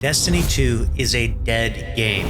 Destiny 2 is a dead game.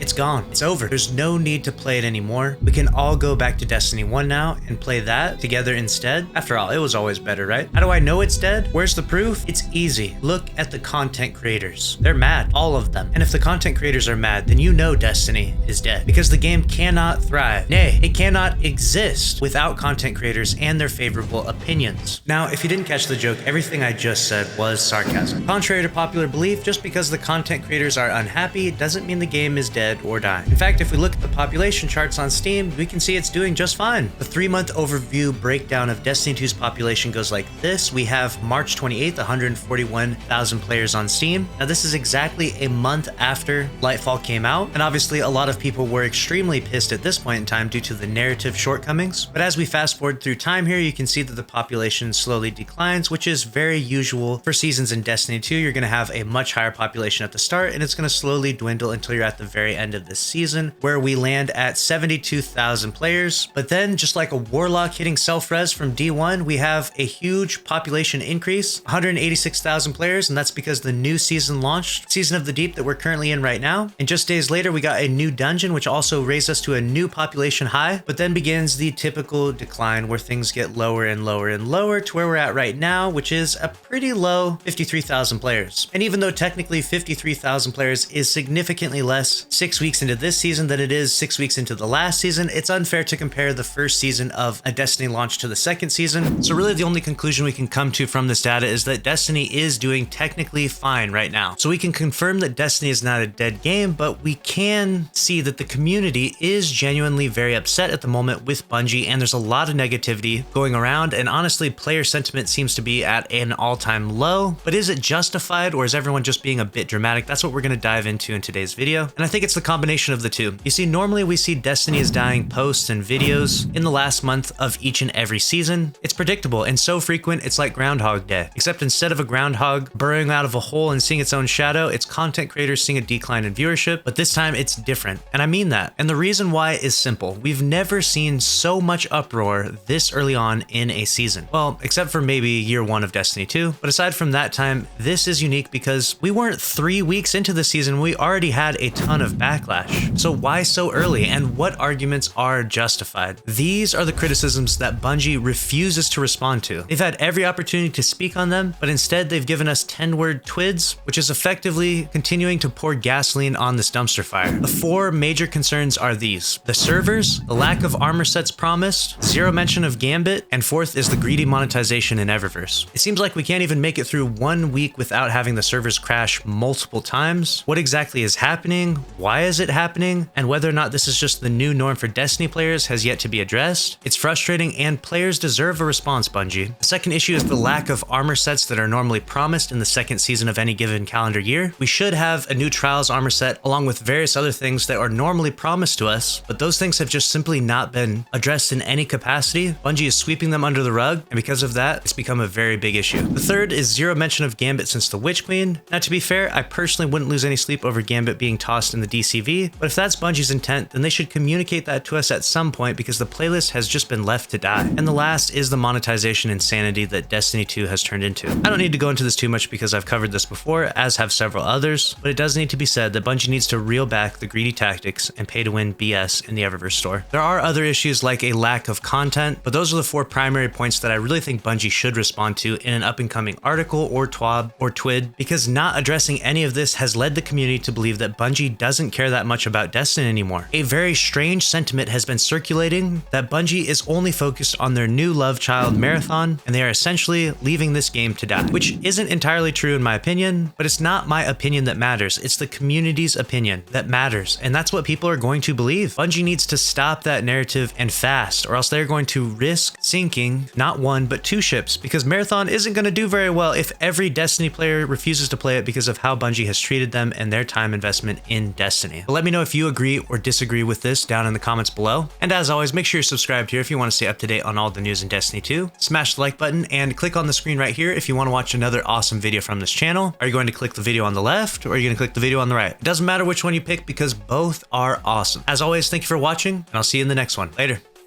It's gone. It's over. There's no need to play it anymore. We can all go back to Destiny 1 now and play that together instead. After all, it was always better, right? How do I know it's dead? Where's the proof? It's easy. Look at the content creators. They're mad, all of them. And if the content creators are mad, then you know Destiny is dead because the game cannot thrive. Nay, it cannot exist without content creators and their favorable opinions. Now, if you didn't catch the joke, everything I just said was sarcasm. Contrary to popular belief, just because the content creators are unhappy doesn't mean the game is dead or dying. In fact, if we look at the population charts on Steam, we can see it's doing just fine. The 3-month overview breakdown of Destiny 2's population goes like this. We have March 28th, 141,000 players on Steam. Now, this is exactly a month after Lightfall came out, and obviously a lot of people were extremely pissed at this point in time due to the narrative shortcomings. But as we fast forward through time here, you can see that the population slowly declines, which is very usual for seasons in Destiny 2. You're going to have a much higher population at the start, and it's going to slowly dwindle until you're at the very end of this season, where we land at 72,000 players. But then, just like a warlock hitting self-res from D1, we have a huge population increase, 186,000 players, and that's because the new season launched, Season of the Deep, that we're currently in right now. And just days later, we got a new dungeon, which also raised us to a new population high, but then begins the typical decline where things get lower and lower and lower to where we're at right now, which is a pretty low 53,000 players. And even though technically 53,000 players is significantly less 6 weeks into this season than it is 6 weeks into the last season, it's unfair to compare the first season of a Destiny launch to the second season. So really the only conclusion we can come to from this data is that Destiny is doing technically fine right now. So we can confirm that Destiny is not a dead game, but we can see that the community is genuinely very upset at the moment with Bungie, and there's a lot of negativity going around, and honestly player sentiment seems to be at an all-time low. But is it justified, or is everyone just being a bit dramatic? That's what we're going to dive into in today's video, and I think it's the combination of the two. You see, normally we see Destiny is dying posts and videos in the last month of each and every season. It's predictable and so frequent it's like Groundhog Day, except instead of a groundhog burrowing out of a hole and seeing its own shadow, it's content creators seeing a decline in viewership. But this time it's different, and I mean that. And the reason why is simple. We've never seen so much uproar this early on in a season. Well, except for maybe year 1 of Destiny 2. But aside from that time, this is unique because we weren't 3 weeks into the season. We already had a ton of backlash. So why so early, and what arguments are justified? These are the criticisms that Bungie refuses to respond to. They've had every opportunity to speak on them, but instead they've given us 10-word twids, which is effectively continuing to pour gasoline on this dumpster fire. The 4 major concerns are these: the servers, the lack of armor sets promised, zero mention of Gambit, and 4th is the greedy monetization in Eververse. It seems like we can't even make it through 1 week without having the servers crash multiple times. What exactly is happening? Why is it happening? And whether or not this is just the new norm for Destiny players has yet to be addressed. It's frustrating, and players deserve a response, Bungie. The second issue is the lack of armor sets that are normally promised in the second season of any given calendar year. We should have a new Trials armor set along with various other things that are normally promised to us, but those things have just simply not been addressed in any capacity. Bungie is sweeping them under the rug, and because of that, it's become a very big issue. The third is zero mention of Gambit since the Witch Queen. Now, to be fair, I personally wouldn't lose any sleep over Gambit being tossed in the DCV, but if that's Bungie's intent, then they should communicate that to us at some point because the playlist has just been left to die. And the last is the monetization insanity that Destiny 2 has turned into. I don't need to go into this too much because I've covered this before, as have several others, but it does need to be said that Bungie needs to reel back the greedy tactics and pay-to-win BS in the Eververse store. There are other issues like a lack of content, but those are the 4 primary points that I really think Bungie should respond to in an up-and-coming article or TWAB or TWID, because not addressing any of this has led the community to believe that Bungie doesn't care that much about Destiny anymore. A very strange sentiment has been circulating that Bungie is only focused on their new love child Marathon, and they are essentially leaving this game to die, which isn't entirely true in my opinion, but it's not my opinion that matters. It's the community's opinion that matters, and that's what people are going to believe. Bungie needs to stop that narrative and fast, or else they're going to risk sinking not 1 but 2 ships, because Marathon isn't going to do very well if every Destiny player refuses to play it because of how Bungie has treated them and their time investment in Destiny. But let me know if you agree or disagree with this down in the comments below. And as always, make sure you're subscribed here if you want to stay up to date on all the news in Destiny 2. Smash the like button and click on the screen right here if you want to watch another awesome video from this channel. Are you going to click the video on the left, or are you going to click the video on the right? It doesn't matter which one you pick because both are awesome. As always, thank you for watching, and I'll see you in the next one. Later.